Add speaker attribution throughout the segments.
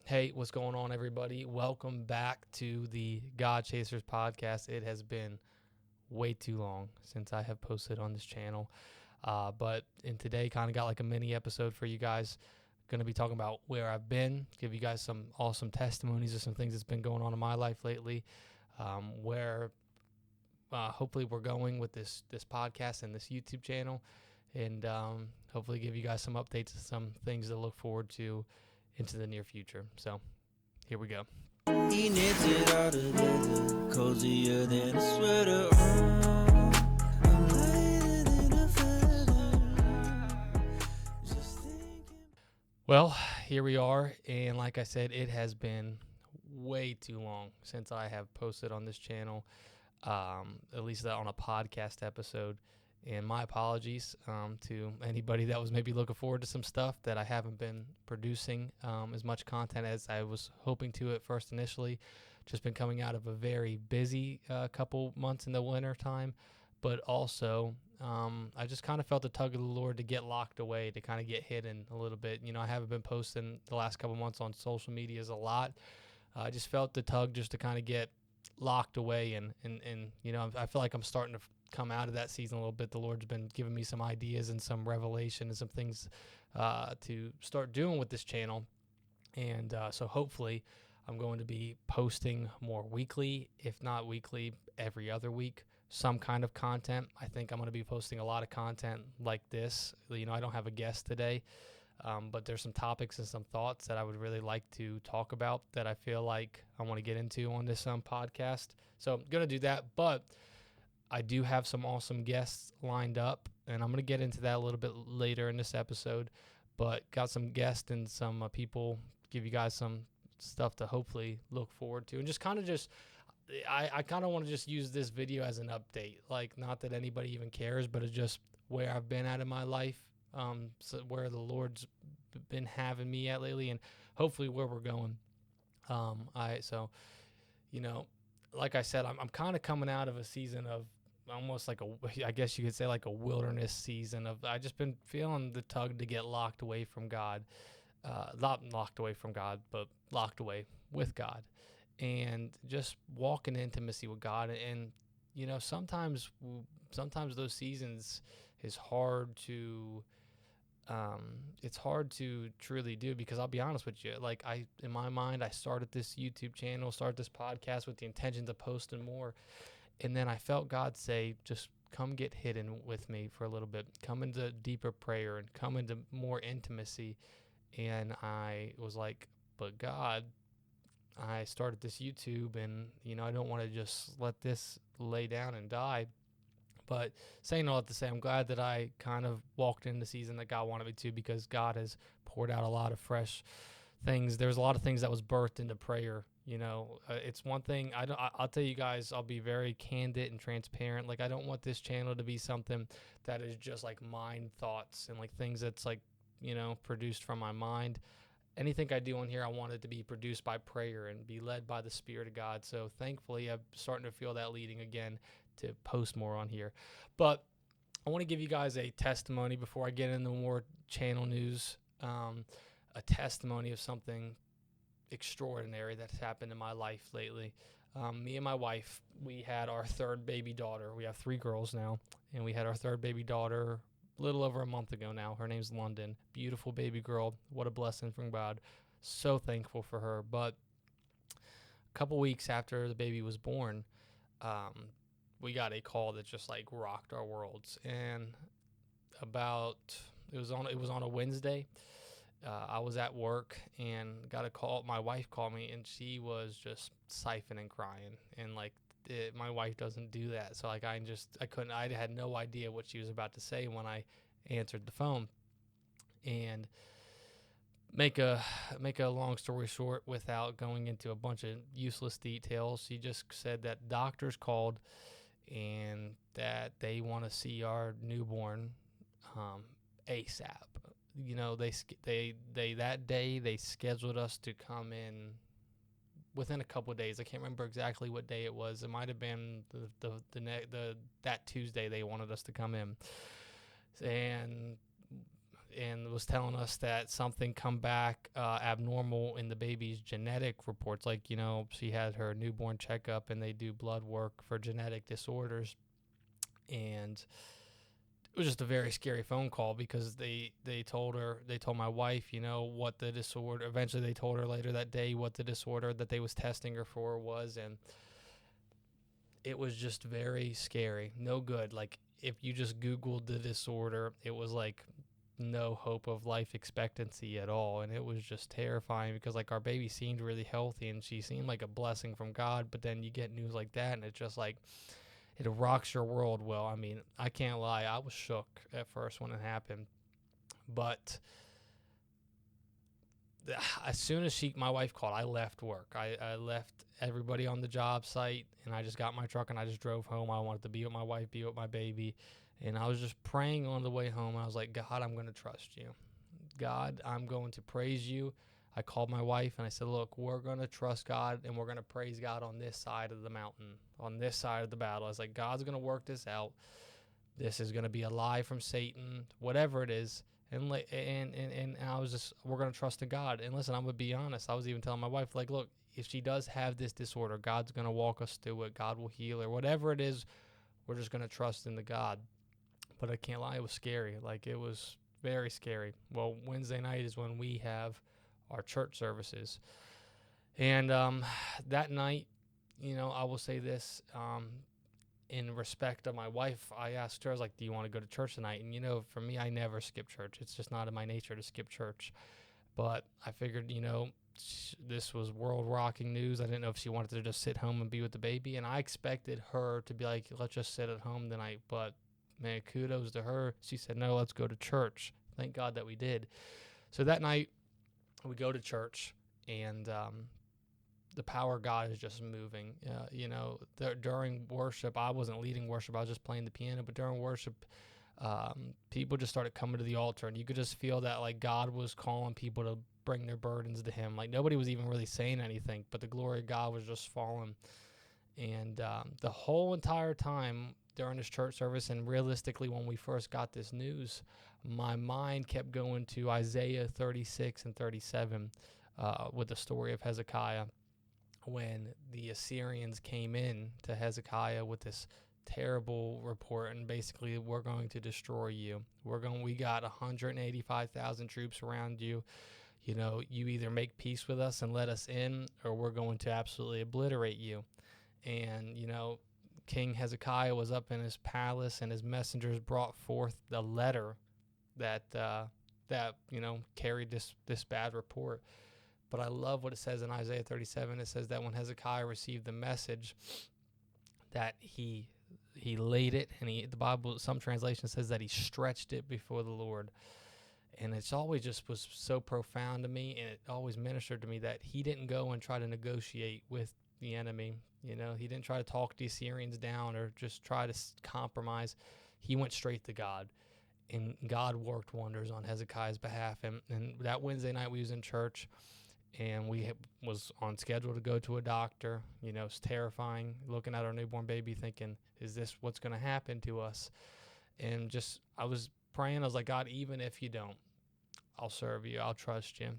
Speaker 1: Hey, what's going on, everybody? Welcome back to the GodChasers podcast. It has been way too long since I have posted on this channel, but in today, kind of got like a mini episode for you guys. Going to be talking about where I've been, give you guys some awesome testimonies of some things that's been going on in my life lately, where hopefully we're going with this podcast and this YouTube channel, and hopefully give you guys some updates and some things to look forward to into the near future. So here we go. He knits it all together, cozier than a sweater. I'm lighter than a feather. Just thinking. Well, here we are, and like I said, it has been way too long since I have posted on this channel, at least on a podcast episode. And my apologies to anybody that was maybe looking forward to some stuff that I haven't been producing as much content as I was hoping to at first initially. Just been coming out of a very busy couple months in the winter time, but also I just kind of felt the tug of the Lord to get locked away, to kind of get hidden a little bit. You know, I haven't been posting the last couple months on social medias a lot. I just felt the tug just to kind of get locked away, and you know, I feel like I'm starting to come out of that season a little bit. The Lord's been giving me some ideas and some revelation and some things to start doing with this channel, and so hopefully I'm going to be posting more weekly, if not weekly, every other week, some kind of content. I think I'm going to be posting a lot of content like this. You know, I don't have a guest today, but there's some topics and some thoughts that I would really like to talk about that I feel like I want to get into on this podcast. So I'm going to do that, but I do have some awesome guests lined up, and I'm going to get into that a little bit later in this episode, but got some guests and some people, give you guys some stuff to hopefully look forward to, and just kind of I kind of want to just use this video as an update, like not that anybody even cares, but it's just where I've been at in my life, so where the Lord's been having me at lately, and hopefully where we're going. You know, like I said, I'm kind of coming out of a season of almost like I guess you could say like a wilderness season of, I just been feeling the tug to get locked away from God, not locked away from God, but locked away with God, and just walk in intimacy with God. And you know, sometimes those seasons is hard to, it's hard to truly do, because I'll be honest with you, like in my mind, I started this YouTube channel, started this podcast with the intention to post and more. And then I felt God say, just come get hidden with me for a little bit, come into deeper prayer and come into more intimacy. And I was like, but God, I started this YouTube, and, you know, I don't want to just let this lay down and die. But saying all that to say, I'm glad that I kind of walked in the season that God wanted me to, because God has poured out a lot of fresh things. There's a lot of things that was birthed into prayer. You know, it's one thing. I'll tell you guys, I'll be very candid and transparent. Like, I don't want this channel to be something that is just like mind thoughts and like things that's like, you know, produced from my mind. Anything I do on here, I want it to be produced by prayer and be led by the Spirit of God. So thankfully, I'm starting to feel that leading again to post more on here. But I want to give you guys a testimony before I get into more channel news. A testimony of something extraordinary that's happened in my life lately. Me and my wife, we had our third baby daughter. We have 3 girls now, and we had our third baby daughter a little over a month ago now. Her name's London. Beautiful baby girl. What a blessing from God. So thankful for her. But a couple weeks after the baby was born, we got a call that just like rocked our worlds. And it was on a Wednesday. I was at work and got a call. My wife called me, and she was just siphoning crying. And like, my wife doesn't do that. So like, I had no idea what she was about to say when I answered the phone. And make a long story short, without going into a bunch of useless details, she just said that doctors called and that they want to see our newborn ASAP. You know, they that day they scheduled us to come in within a couple of days. I can't remember exactly what day it was. It might have been that Tuesday they wanted us to come in, and was telling us that something come back abnormal in the baby's genetic reports. Like, she had her newborn checkup and they do blood work for genetic disorders. And it was just a very scary phone call because they told my wife, what the disorder, eventually they told her later that day what the disorder that they was testing her for was. And it was just very scary. No good. Like, if you just Googled the disorder, it was like no hope of life expectancy at all. And it was just terrifying because, like, our baby seemed really healthy and she seemed like a blessing from God. But then you get news like that and it's just like, it rocks your world. Well, I mean, I can't lie. I was shook at first when it happened. But as soon as my wife called, I left work. I left everybody on the job site, and I just got my truck, and I just drove home. I wanted to be with my wife, be with my baby. And I was just praying on the way home. I was like, God, I'm going to trust you. God, I'm going to praise you. I called my wife, and I said, look, we're going to trust God, and we're going to praise God on this side of the mountain, on this side of the battle. I was like, God's going to work this out. This is going to be a lie from Satan, whatever it is. And I was just, we're going to trust in God. And listen, I'm going to be honest. I was even telling my wife, like, look, if she does have this disorder, God's going to walk us through it. God will heal her. Whatever it is, we're just going to trust in the God. But I can't lie, it was scary. Like, it was very scary. Well, Wednesday night is when we have our church services. And that night, I will say this, in respect of my wife, I asked her, I was like, do you want to go to church tonight? And, for me, I never skip church. It's just not in my nature to skip church. But I figured, this was world-rocking news. I didn't know if she wanted to just sit home and be with the baby. And I expected her to be like, let's just sit at home tonight. But, man, kudos to her. She said, no, let's go to church. Thank God that we did. So that night, we go to church, and the power of God is just moving. During worship, I wasn't leading worship. I was just playing the piano. But during worship, people just started coming to the altar, and you could just feel that, like, God was calling people to bring their burdens to him. Like, nobody was even really saying anything, but the glory of God was just falling. And the whole entire time during this church service, and realistically when we first got this news, my mind kept going to Isaiah 36 and 37 with the story of Hezekiah, when the Assyrians came in to Hezekiah with this terrible report, and basically, we're going to destroy you. We got 185,000 troops around you. You either make peace with us and let us in, or we're going to absolutely obliterate you. And, King Hezekiah was up in his palace, and his messengers brought forth the letter that carried this bad report. But I love what it says in Isaiah 37. It says that when Hezekiah received the message, that he laid it, and the Bible, some translation says that he stretched it before the Lord. And it's always just was so profound to me, and it always ministered to me that he didn't go and try to negotiate with the enemy. He didn't try to talk the Assyrians down or just try to compromise. He went straight to God, and God worked wonders on Hezekiah's behalf. And that Wednesday night we was in church, and we was on schedule to go to a doctor. It's terrifying looking at our newborn baby thinking, is this what's going to happen to us? And I was praying. I was like, God, even if you don't, I'll serve you. I'll trust you.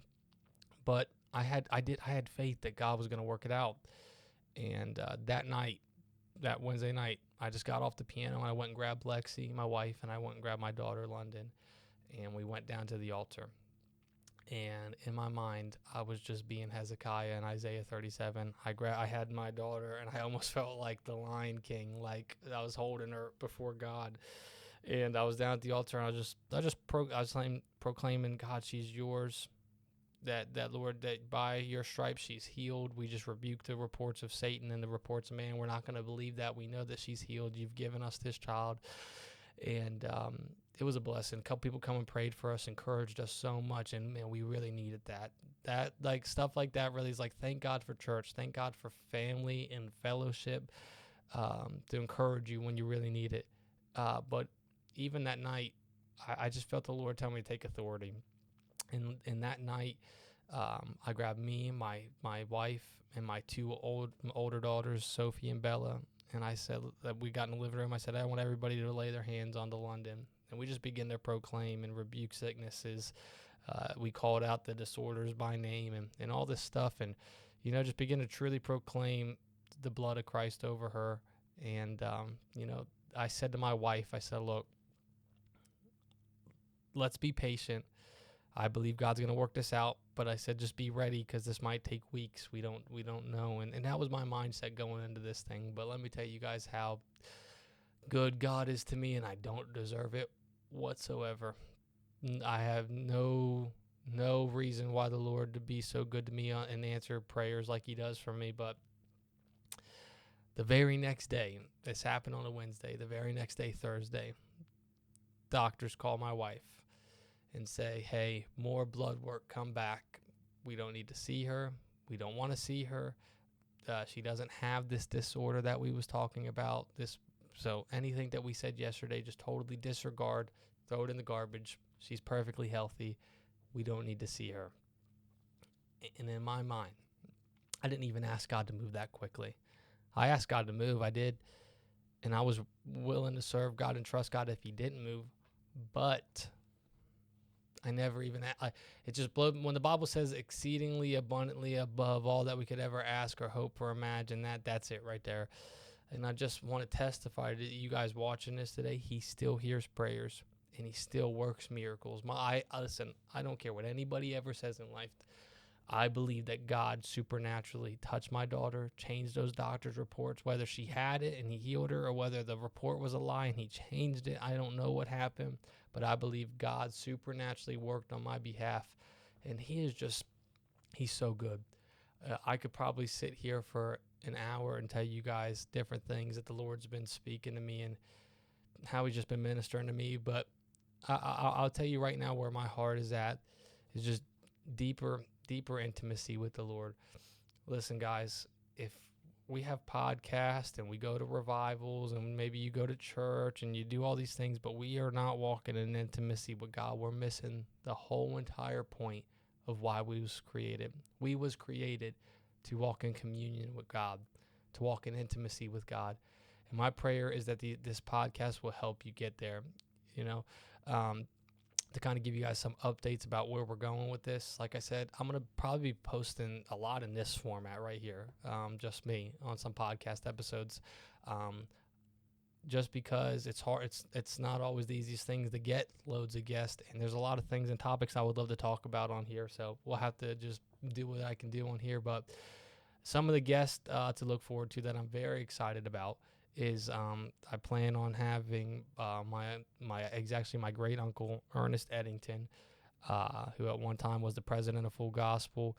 Speaker 1: But I had faith that God was going to work it out. And that Wednesday night, I just got off the piano, and I went and grabbed Lexi, my wife, and I went and grabbed my daughter, London, and we went down to the altar. And in my mind, I was just being Hezekiah in Isaiah 37. I had my daughter, and I almost felt like the Lion King, like I was holding her before God. And I was down at the altar, and I was proclaiming, God, she's yours. That Lord, that by your stripes she's healed. We just rebuke the reports of Satan and the reports of man. We're not going to believe that. We know that she's healed. You've given us this child. And it was a blessing. A couple people come and prayed for us, encouraged us so much, and man, we really needed that. That, like, stuff like that really is like, thank God for church. Thank God for family and fellowship to encourage you when you really need it. But even that night, I just felt the Lord tell me to take authority. And that night, I grabbed me, my wife, and my two older daughters, Sophie and Bella, and I said that we got in the living room. I said, I want everybody to lay their hands on the London. And we just begin to proclaim and rebuke sicknesses, We called out the disorders by name and all this stuff, and just begin to truly proclaim the blood of Christ over her. And I said to my wife, I said, look, let's be patient. I believe God's going to work this out, but I said, just be ready, because this might take weeks. We don't know. And that was my mindset going into this thing. But let me tell you guys how good God is to me, and I don't deserve it whatsoever. I have no reason why the Lord to be so good to me and answer prayers like he does for me. But the very next day, this happened on a Wednesday, the very next day, Thursday, doctors call my wife and say, hey, more blood work, come back. We don't need to see her. We don't want to see her. She doesn't have this disorder that we was talking about. So anything that we said yesterday, just totally disregard, throw it in the garbage. She's perfectly healthy. We don't need to see her. And in my mind, I didn't even ask God to move that quickly. I asked God to move. I did. And I was willing to serve God and trust God if he didn't move. But I never even, it just blew, when the Bible says exceedingly abundantly above all that we could ever ask or hope or imagine, that's it right there. And I just want to testify to you guys watching this today. He still hears prayers and he still works miracles. Listen, I don't care what anybody ever says in life. I believe that God supernaturally touched my daughter, changed those doctor's reports, whether she had it and he healed her or whether the report was a lie and he changed it. I don't know what happened, but I believe God supernaturally worked on my behalf, and he's so good. I could probably sit here for an hour and tell you guys different things that the Lord's been speaking to me and how he's just been ministering to me, but I'll tell you right now where my heart is at is just deeper intimacy with the Lord. Listen, guys, if we have podcasts and we go to revivals and maybe you go to church and you do all these things, but we are not walking in intimacy with God, we're missing the whole entire point of why we was created. We was created to walk in communion with God, to walk in intimacy with God. And my prayer is that this podcast will help you get there, to kind of give you guys some updates about where we're going with this. Like I said, I'm going to probably be posting a lot in this format right here, just me on some podcast episodes, just because it's hard. It's not always the easiest things to get loads of guests, and there's a lot of things and topics I would love to talk about on here, so we'll have to just do what I can do on here. But some of the guests to look forward to that I'm very excited about is I plan on having my great uncle Ernest Eddington, who at one time was the president of Full Gospel.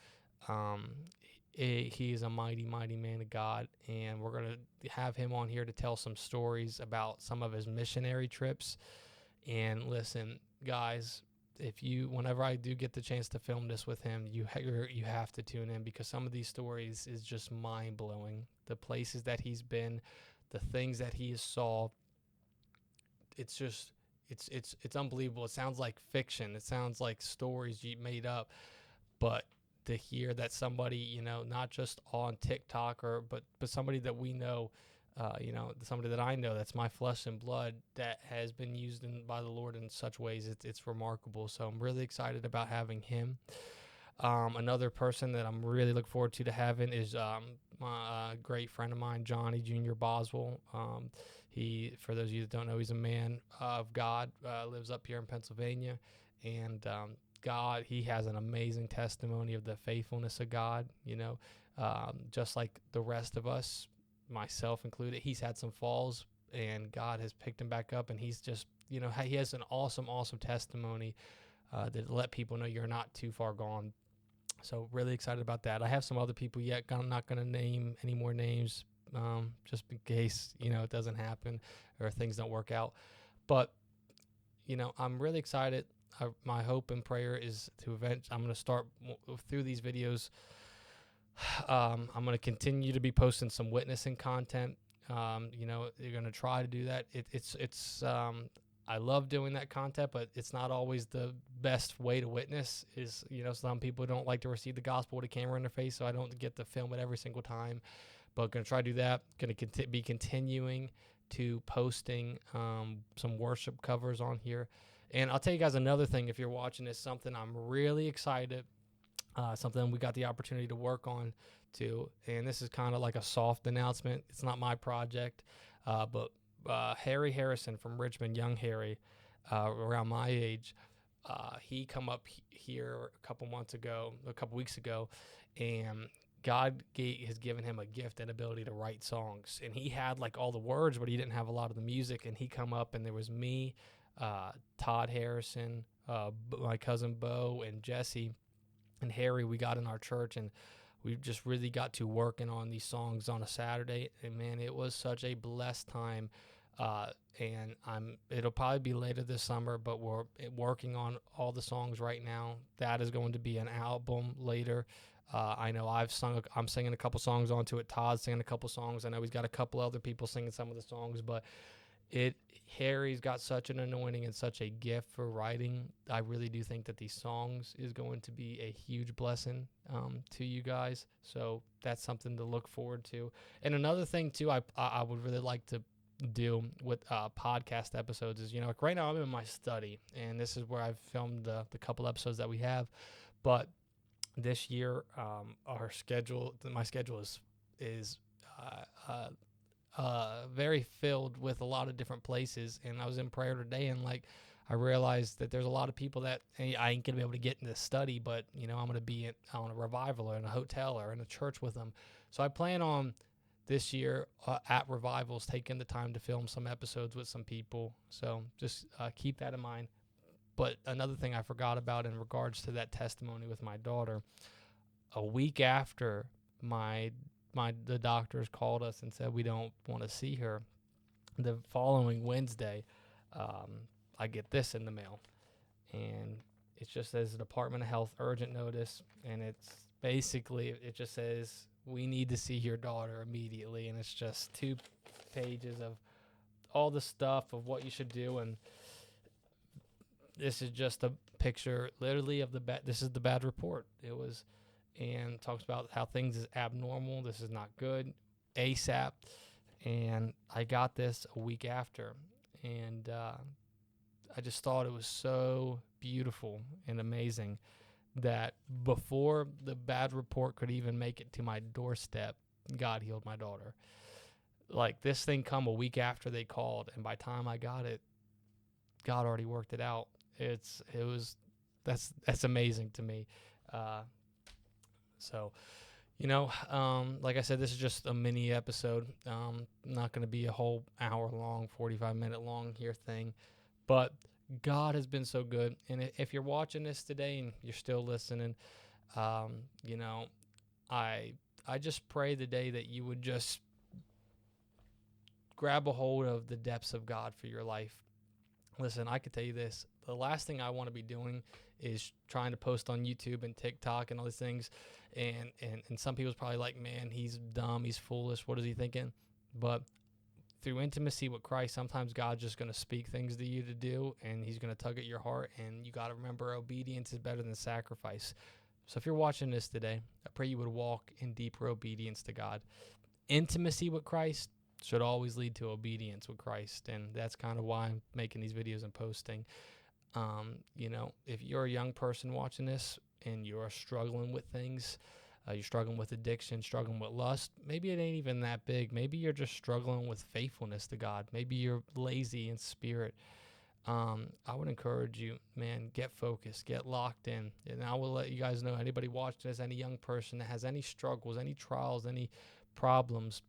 Speaker 1: He is a mighty man of God, and we're gonna have him on here to tell some stories about some of his missionary trips. And listen, guys, whenever I do get the chance to film this with him, you have to tune in, because some of these stories is just mind blowing. The places that he's been, the things that he has saw, it's unbelievable. It sounds like fiction. It sounds like stories you made up, but to hear that somebody, not just on TikTok but somebody that we know, somebody that I know that's my flesh and blood that has been used by the Lord in such ways, it's remarkable. So I'm really excited about having him. Another person that I'm really looking forward to having is my great friend of mine, Johnny Jr. Boswell. He, for those of you that don't know, he's a man of God, lives up here in Pennsylvania, and he has an amazing testimony of the faithfulness of God, just like the rest of us, myself included. He's had some falls, and God has picked him back up, and he's just, he has an awesome testimony that let people know you're not too far gone. So really excited about that. I have some other people yet. I'm not going to name any more names, just in case, it doesn't happen or things don't work out. But, I'm really excited. My hope and prayer is I'm going to start through these videos. I'm going to continue to be posting some witnessing content. You're going to try to do that. I love doing that content, but it's not always the best way to witness. Some people don't like to receive the gospel with a camera in their face, so I don't get to film it every single time. But going to try to do that. Going to be continuing to posting some worship covers on here. And I'll tell you guys another thing, if you're watching this, something I'm really excited, something we got the opportunity to work on too. And this is kind of like a soft announcement. It's not my project, but Harry Harrison from Richmond, young Harry, around my age, he come up here a couple weeks ago, and God has given him a gift and ability to write songs. And he had like all the words, but he didn't have a lot of the music. And he come up, and there was me, Todd Harrison, my cousin Bo, and Jesse, and Harry. We got in our church, and we just really got to working on these songs on a Saturday. And man, it was such a blessed time. And it'll probably be later this summer, but we're working on all the songs right now. That is going to be an album later. I know I'm singing a couple songs onto it. Todd's singing a couple songs. I know he's got a couple other people singing some of the songs, but Harry's got such an anointing and such a gift for writing. I really do think that these songs is going to be a huge blessing to you guys. So that's something to look forward to. And another thing too, I would really like to do with podcast episodes is, like right now I'm in my study, and this is where I've filmed the couple episodes that we have. But this year, my schedule is very filled with a lot of different places. And I was in prayer today, and like I realized that there's a lot of people that I ain't gonna be able to get in the study, but I'm gonna be on a revival or in a hotel or in a church with them. So I plan on this year at revivals taking the time to film some episodes with some people. So just keep that in mind. But another thing I forgot about in regards to that testimony with my daughter, a week after the doctors called us and said we don't want to see her, the following Wednesday, I get this in the mail, and it just says Department of Health urgent notice, and it's basically, it just says we need to see your daughter immediately, and it's just 2 pages of all the stuff of what you should do. And this is just a picture literally of this is the bad report. And talks about how things is abnormal. This is not good, ASAP. And I got this a week after, and I just thought it was so beautiful and amazing that before the bad report could even make it to my doorstep, God healed my daughter. Like, this thing come a week after they called, and by the time I got it, God already worked it out. That's amazing to me. So, like I said, this is just a mini episode. Not going to be a whole hour long, 45-minute long here thing, but God has been so good. And if you're watching this today and you're still listening, I just pray today that you would just grab a hold of the depths of God for your life. Listen, I can tell you this. The last thing I want to be doing is trying to post on YouTube and TikTok and all these things. And some people's probably like, man, he's dumb, he's foolish, what is he thinking? But through intimacy with Christ, sometimes God's just going to speak things to you to do, and he's going to tug at your heart. And you got to remember, obedience is better than sacrifice. So if you're watching this today, I pray you would walk in deeper obedience to God. Intimacy with Christ should always lead to obedience with Christ, and that's kind of why I'm making these videos and posting. If you're a young person watching this and you're struggling with things, you're struggling with addiction, struggling with lust, maybe it ain't even that big. Maybe you're just struggling with faithfulness to God. Maybe you're lazy in spirit. I would encourage you, man, get focused, get locked in. And I will let you guys know, anybody watching this, any young person that has any struggles, any trials, any problems,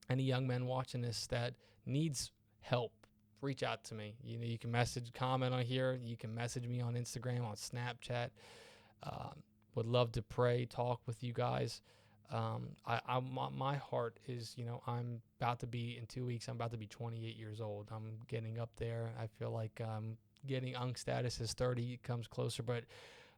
Speaker 1: any young men watching this that needs help, reach out to me. You can comment on here. You can message me on Instagram, on Snapchat. Would love to pray, talk with you guys. My heart is, I'm about to be, in 2 weeks, I'm about to be 28 years old. I'm getting up there. I feel like I'm getting unk status as 30 comes closer, but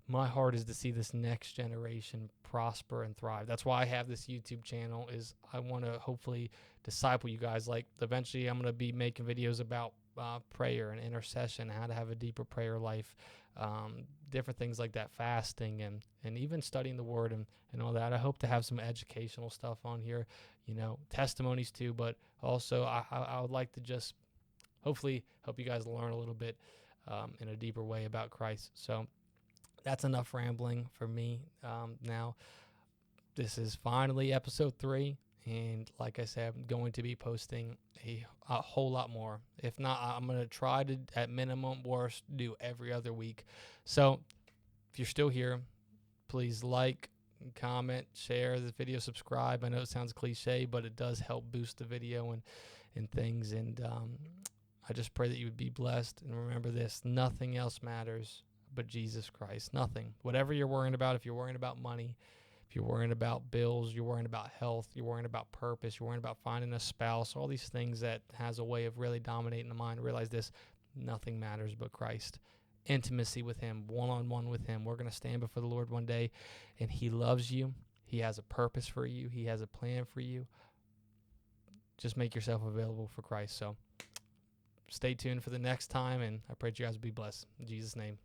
Speaker 1: my heart is to see this next generation prosper and thrive. That's why I have this YouTube channel, is I want to hopefully disciple you guys. Like, eventually I'm going to be making videos about prayer and intercession, how to have a deeper prayer life, different things like that, fasting and even studying the word and all that. I hope to have some educational stuff on here, testimonies too, but also I would like to just hopefully help you guys learn a little bit in a deeper way about Christ. So that's enough rambling for me. Now, this is finally episode 3. And like I said, I'm going to be posting a whole lot more. If not, I'm going to try to, at minimum, worst, do every other week. So if you're still here, please like, comment, share the video, subscribe. I know it sounds cliche, but it does help boost the video and things. And I just pray that you would be blessed. And remember this, nothing else matters but Jesus Christ. Nothing. Whatever you're worrying about, if you're worrying about money, if you're worrying about bills, you're worrying about health, you're worrying about purpose, you're worrying about finding a spouse, all these things that has a way of really dominating the mind, realize this, nothing matters but Christ. Intimacy with him, one-on-one with him. We're going to stand before the Lord one day, and he loves you. He has a purpose for you. He has a plan for you. Just make yourself available for Christ. So stay tuned for the next time, and I pray that you guys will be blessed. In Jesus' name.